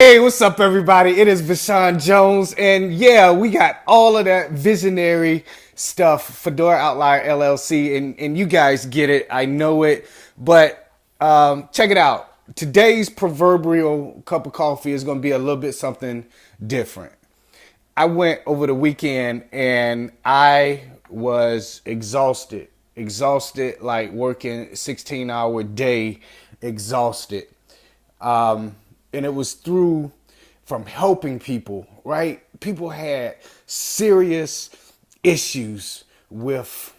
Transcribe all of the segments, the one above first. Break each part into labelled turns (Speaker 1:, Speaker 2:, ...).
Speaker 1: Hey, what's up, everybody? It is Vashawn Jones, and yeah, we got all of that visionary stuff, Fedora Outlier LLC, and you guys get it. I know it, but check it out. Today's proverbial cup of coffee is going to be a little bit something different. I went over the weekend and I was exhausted, like working 16-hour day, exhausted. And it was through from helping people, right? People had serious issues with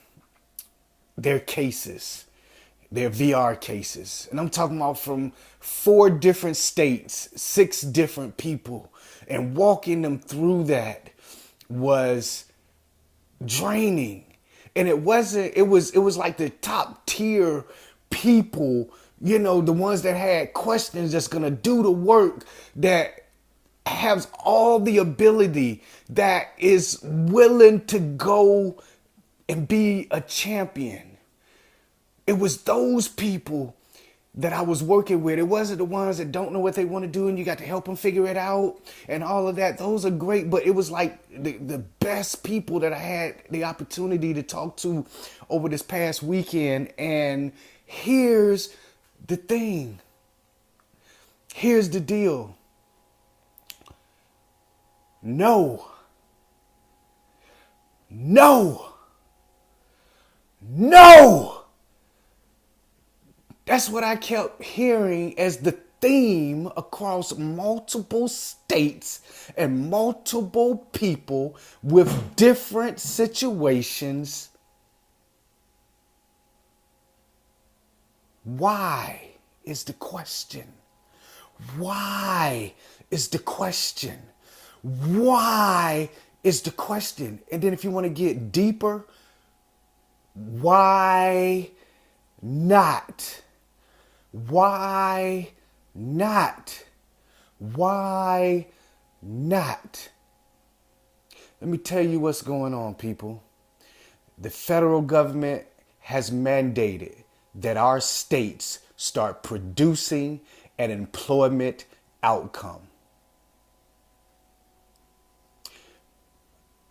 Speaker 1: their cases, their VR cases. And I'm talking about from 4 different states, 6 different people. And walking them through that was draining. And it was like the top tier people, the ones that had questions that's gonna do the work, that has all the ability, that is willing to go and be a champion. It was those people that I was working with. It wasn't the ones that don't know what they want to do and you got to help them figure it out and all of that. Those are great, but it was like the best people that I had the opportunity to talk to over this past weekend. And here's the thing. Here's the deal. No. No. No. That's what I kept hearing as the theme across multiple states and multiple people with different situations. Why is the question? Why is the question? Why is the question? And then if you want to get deeper, why not? Why not? Why not? Let me tell you what's going on, people. The federal government has mandated that our states start producing an employment outcome.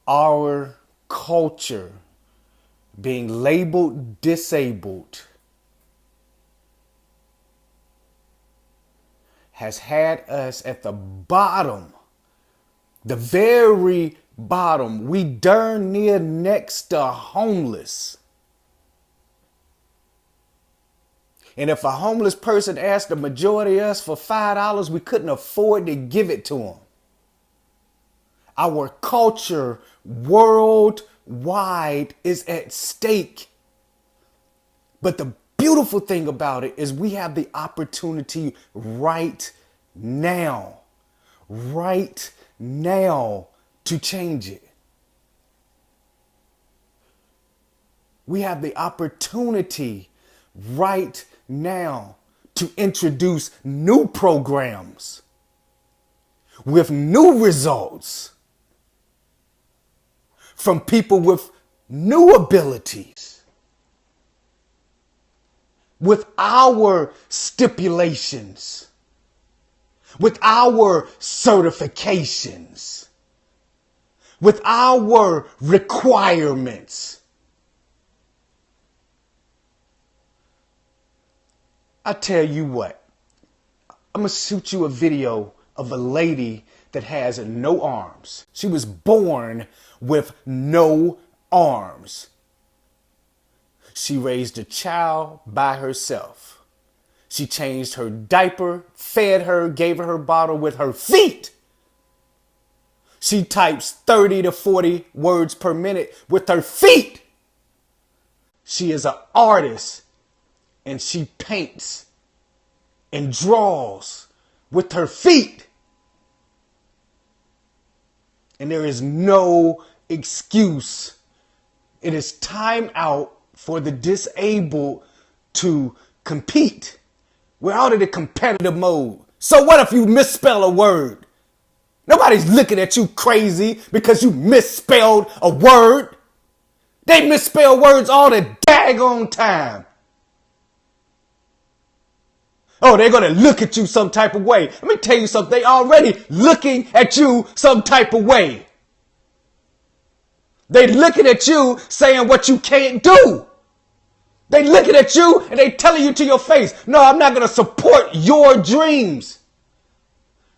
Speaker 1: Our culture being labeled disabled has had us at the bottom, the very bottom. We darn near next to homeless. And if a homeless person asked the majority of us for $5, we couldn't afford to give it to them. Our culture worldwide is at stake. But the beautiful thing about it is we have the opportunity right now to change it. We have the opportunity right now to introduce new programs with new results from people with new abilities, with our stipulations, with our certifications, with our requirements. I tell you what, I'm going to shoot you a video of a lady that has no arms. She was born with no arms. She raised a child by herself. She changed her diaper, fed her, gave her bottle with her feet. She types 30 to 40 words per minute with her feet. She is an artist and she paints and draws with her feet. And there is no excuse. It is time out for the disabled to compete. We're out of the competitive mode. So what if you misspell a word? Nobody's looking at you crazy because you misspelled a word. They misspell words all the daggone time. Oh, they're going to look at you some type of way. Let me tell you something. They already looking at you some type of way. They looking at you saying what you can't do. They looking at you and they telling you to your face, no, I'm not going to support your dreams.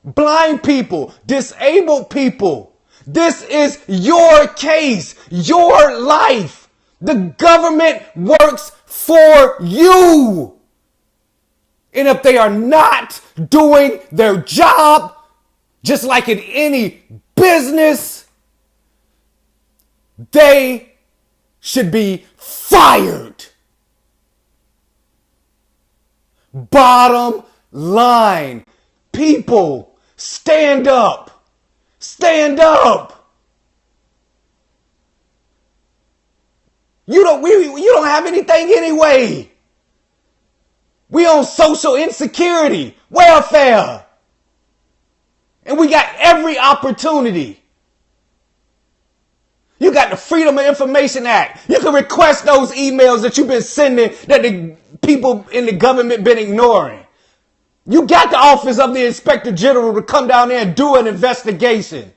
Speaker 1: Blind people, disabled people. This is your case, your life. The government works for you. And if they are not doing their job, just like in any business, they should be fired. Bottom line, people, stand up. Stand up. You don't have anything anyway. We on social insecurity, welfare. And we got every opportunity. You got the Freedom of Information Act. You can request those emails that you've been sending that the people in the government been ignoring. You got the Office of the Inspector General to come down there and do an investigation.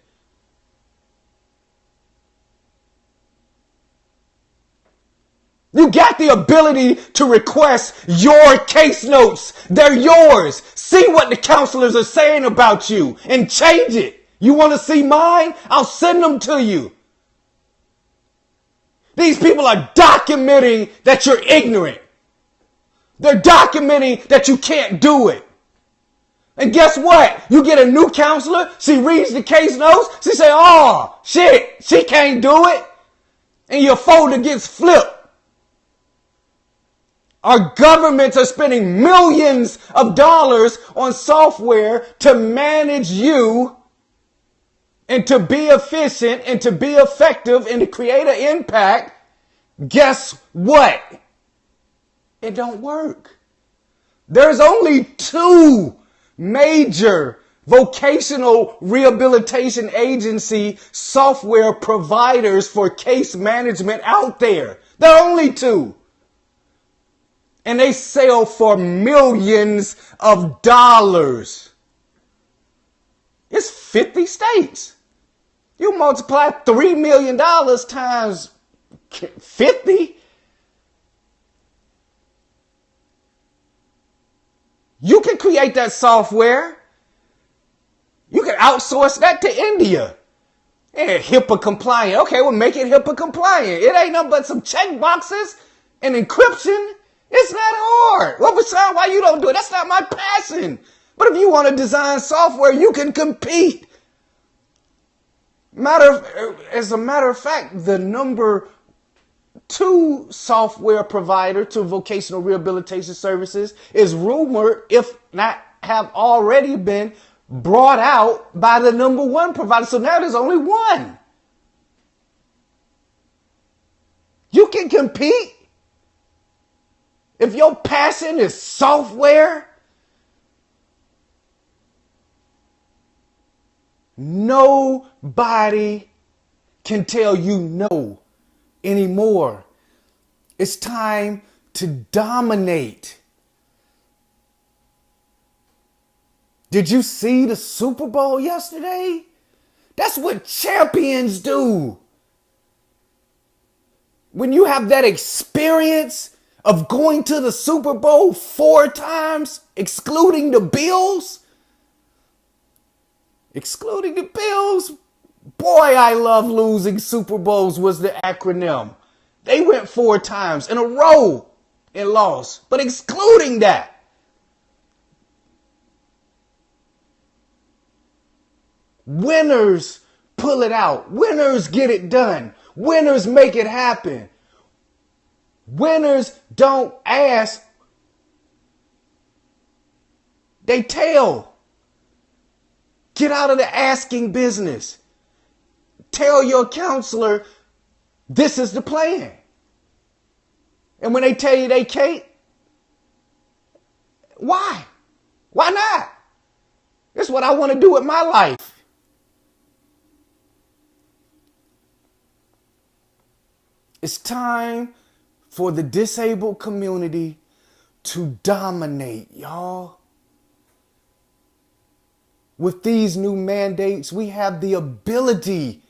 Speaker 1: You got the ability to request your case notes. They're yours. See what the counselors are saying about you and change it. You want to see mine? I'll send them to you. These people are documenting that you're ignorant. They're documenting that you can't do it. And guess what? You get a new counselor. She reads the case notes. She say, oh, shit, she can't do it. And your folder gets flipped. Our governments are spending millions of dollars on software to manage you and to be efficient and to be effective and to create an impact. Guess what? It don't work. There's only 2 major vocational rehabilitation agency software providers for case management out there. There are only 2. And they sell for millions of dollars. It's 50 states. You multiply $3 million times 50. You can create that software. You can outsource that to India. And HIPAA compliant. Okay, we'll make it HIPAA compliant. It ain't nothing but some check boxes and encryption. It's not hard. Well, Bashan, why you don't do it? That's not my passion. But if you want to design software, you can compete. As a matter of fact, the number 2 software provider to vocational rehabilitation services is rumored, if not have already been brought out by the number 1 provider. So now there's only 1. You can compete. If your passion is software, nobody can tell you no anymore. It's time to dominate. Did you see the Super Bowl yesterday? That's what champions do. When you have that experience of going to the Super Bowl 4 times, excluding the Bills. Boy, I love losing Super Bowls was the acronym. They went 4 times in a row and lost. But excluding that, winners pull it out. Winners get it done. Winners make it happen. Winners don't ask, they tell. Get out of the asking business. Tell your counselor, this is the plan. And when they tell you they can't, why? Why not? It's what I want to do with my life. It's time for the disabled community to dominate, y'all. With these new mandates, we have the ability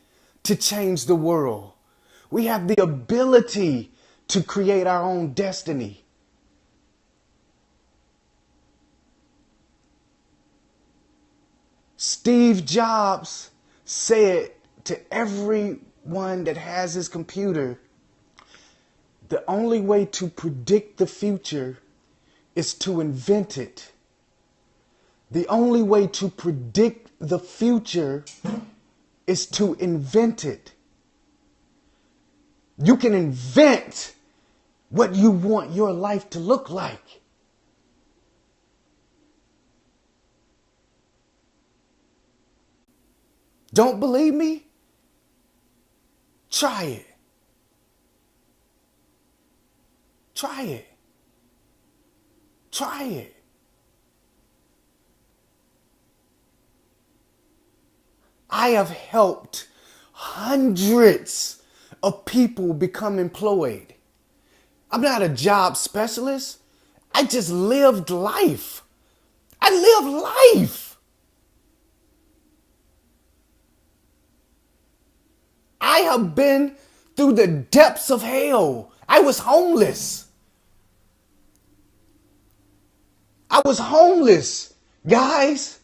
Speaker 1: to change the world. We have the ability to create our own destiny. Steve Jobs said to everyone that has his computer, the only way to predict the future is to invent it. The only way to predict the future is to invent it. You can invent what you want your life to look like. Don't believe me? Try it. Try it. Try it. I have helped hundreds of people become employed. I'm not a job specialist. I just lived life. I lived life. I have been through the depths of hell. I was homeless. I was homeless, guys.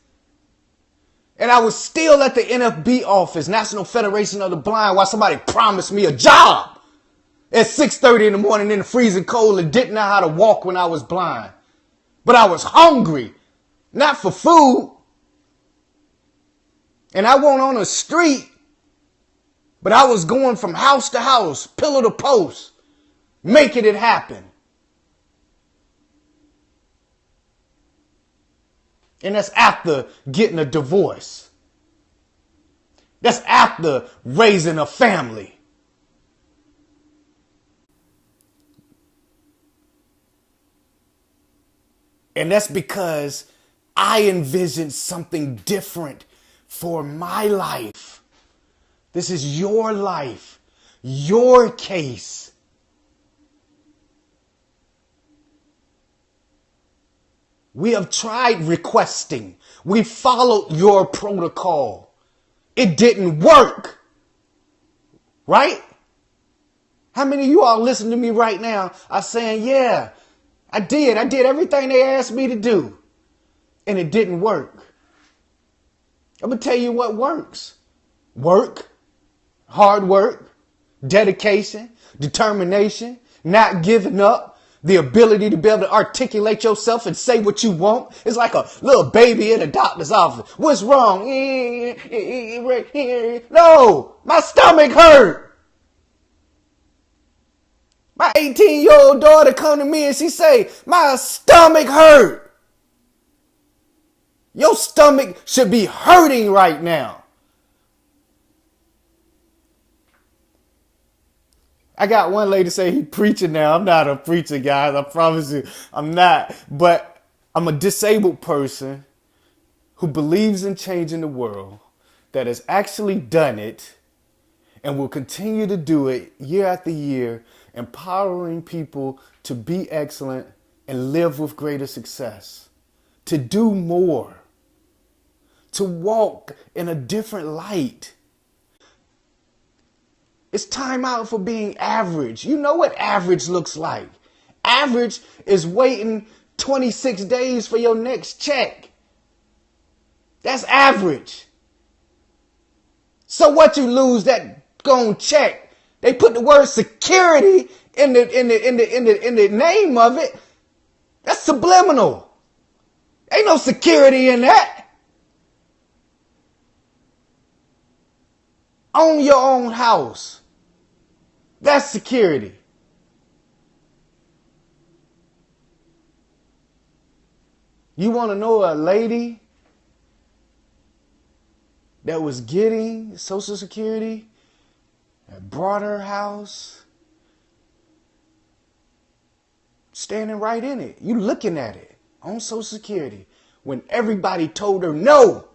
Speaker 1: And I was still at the NFB office, National Federation of the Blind, while somebody promised me a job at 6:30 in the morning in the freezing cold and didn't know how to walk when I was blind. But I was hungry, not for food. And I wasn't on the street, but I was going from house to house, pillar to post, making it happen. And that's after getting a divorce. That's after raising a family. And that's because I envisioned something different for my life. This is your life, your case. We have tried requesting. We followed your protocol. It didn't work. Right? How many of you all listening to me right now are saying, yeah, I did everything they asked me to do. And it didn't work. I'm going to tell you what works. Work, hard work, dedication, determination, not giving up. The ability to be able to articulate yourself and say what you want. It's like a little baby in a doctor's office. What's wrong? No, my stomach hurt. My 18-year-old daughter come to me and she say, my stomach hurt. Your stomach should be hurting right now. I got one lady say he preaching now. I'm not a preacher, guys. I promise you, I'm not. But I'm a disabled person who believes in changing the world, that has actually done it and will continue to do it year after year, empowering people to be excellent and live with greater success, to do more, to walk in a different light. It's time out for being average. You know what average looks like. Average is waiting 26 days for your next check. That's average. So what you lose that gonna check? They put the word security in the name of it. That's subliminal. Ain't no security in that. Own your own house. That's security. You want to know a lady that was getting Social Security, that brought her house, standing right in it. You looking at it on Social Security when everybody told her, no,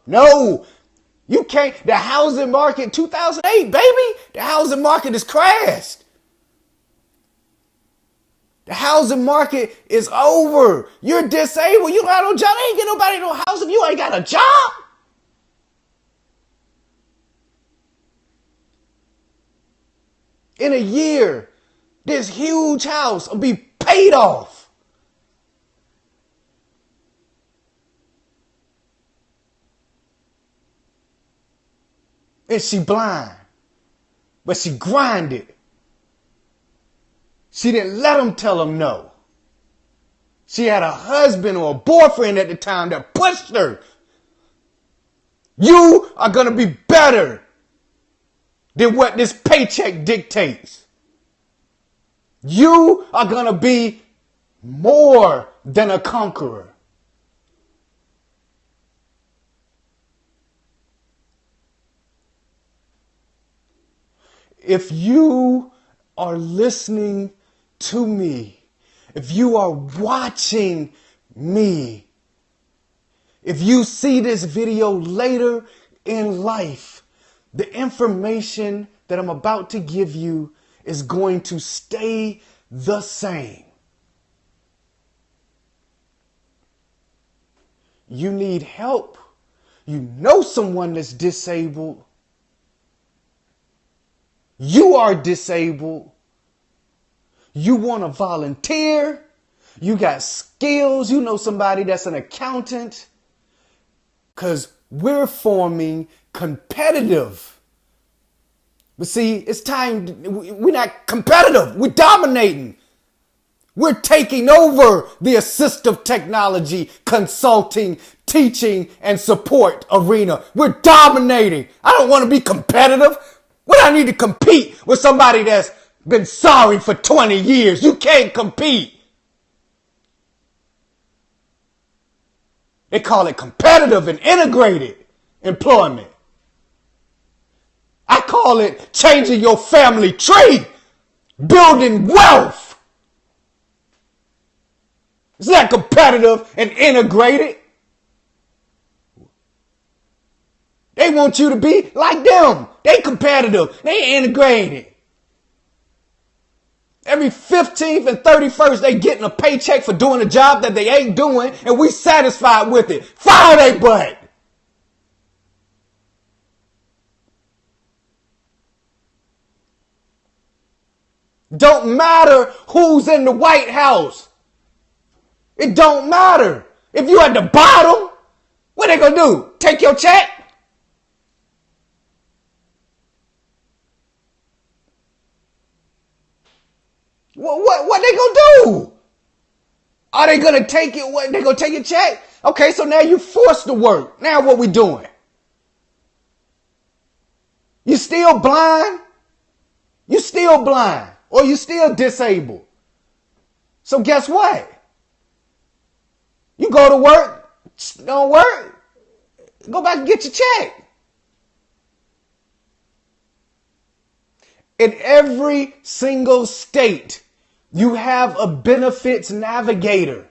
Speaker 1: you can't. The housing market, 2008, baby, the housing market has crashed. The housing market is over. You're disabled. You don't have no job. They ain't get nobody no house if you ain't got a job. In a year, this huge house will be paid off. And she blind, but she grinded. She didn't let him tell him no. She had a husband or a boyfriend at the time that pushed her. You are going to be better than what this paycheck dictates. You are going to be more than a conqueror. If you are listening to me, if you are watching me, if you see this video later in life, the information that I'm about to give you is going to stay the same. You need help. You know someone that's disabled. You are disabled. You want to volunteer. You got skills. You know somebody that's an accountant. Because we're forming competitive. But see, it's time. We're not competitive. We're dominating. We're taking over the assistive technology, consulting, teaching, and support arena. We're dominating. I don't want to be competitive. What do I need to compete with somebody that's been sorry for 20 years? You can't compete. They call it competitive and integrated employment. I call it changing your family tree, building wealth. It's not competitive and integrated. They want you to be like them. They competitive. They integrated. Every 15th and 31st, they getting a paycheck for doing a job that they ain't doing, and we satisfied with it. Fire they butt. Don't matter who's in the White House. It don't matter. If you at the bottom, what they gonna do? Take your check? What they gonna do? Are they gonna take it? What they gonna take your check? Okay, so now you forced to work. Now what we doing? You still blind? You still blind, or you still disabled. So guess what? You go to work, don't work, go back and get your check. In every single state, you have a benefits navigator.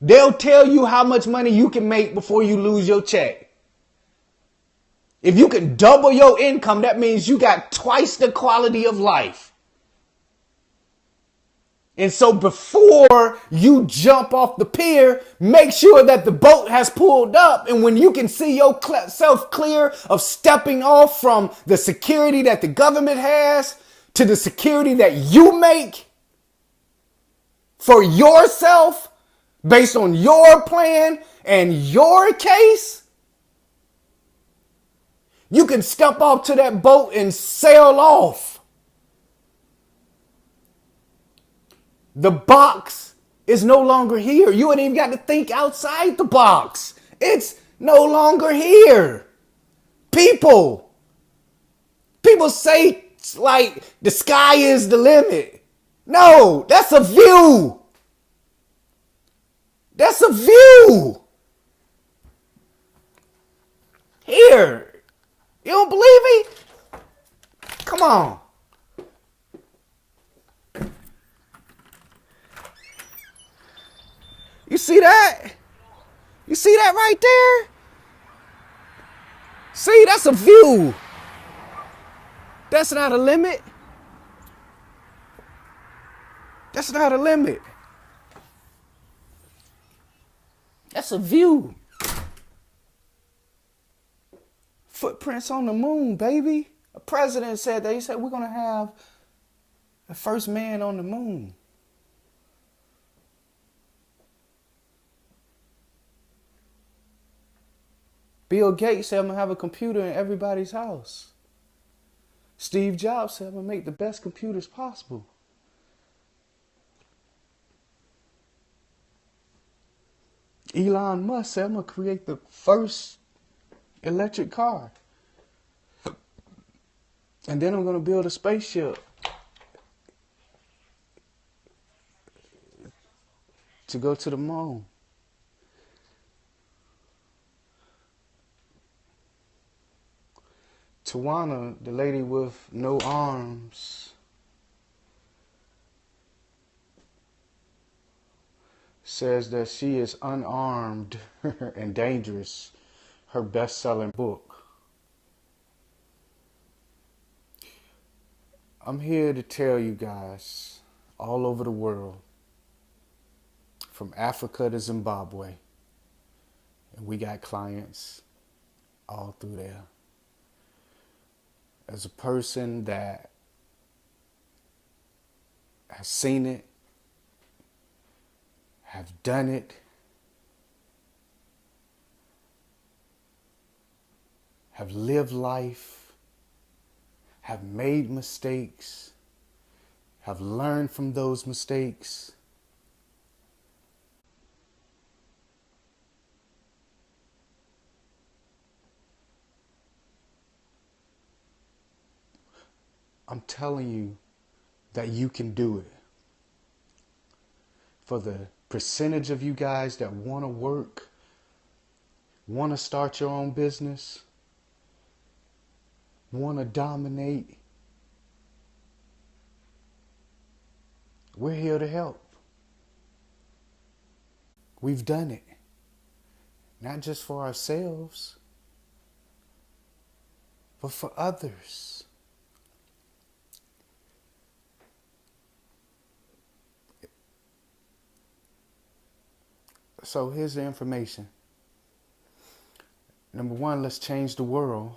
Speaker 1: They'll tell you how much money you can make before you lose your check. If you can double your income, that means you got twice the quality of life. And so before you jump off the pier, make sure that the boat has pulled up. And when you can see yourself clear of stepping off from the security that the government has to the security that you make for yourself based on your plan and your case, you can step off to that boat and sail off. The box is no longer here. You ain't even got to think outside the box. It's no longer here. People say like the sky is the limit. No, that's a view. That's a view. Here. You don't believe me? Come on. You see that? You see that right there? See, that's a view. That's not a limit. That's not a limit. That's a view. Footprints on the moon, baby. A president said that. He said, we're going to have the first man on the moon. Bill Gates said, I'm going to have a computer in everybody's house. Steve Jobs said, I'm going to make the best computers possible. Elon Musk said, I'm going to create the first electric car. And then I'm going to build a spaceship to go to the moon. Tawana, the lady with no arms, says that she is unarmed and dangerous. Her best-selling book. I'm here to tell you guys all over the world, from Africa to Zimbabwe, and we got clients all through there. As a person that has seen it, have done it, have lived life, have made mistakes, have learned from those mistakes, I'm telling you that you can do it. For the percentage of you guys that want to work, want to start your own business, want to dominate, we're here to help. We've done it. Not just for ourselves, but for others. So here's the information. Number one, let's change the world.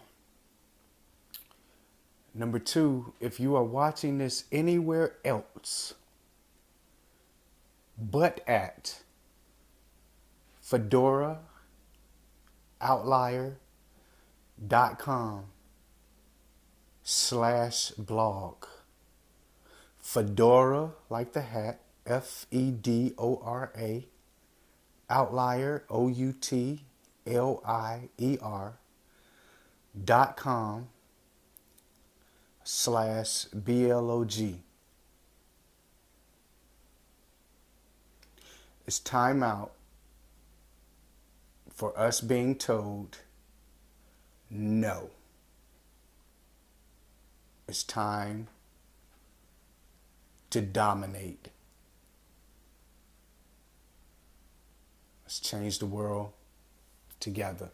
Speaker 1: Number two, if you are watching this anywhere else but at fedoraoutlier.com/blog. Fedora, like the hat, Fedora, Outlier, OUTLIER.com/blog. It's time out for us being told no. It's time to dominate. Let's change the world together.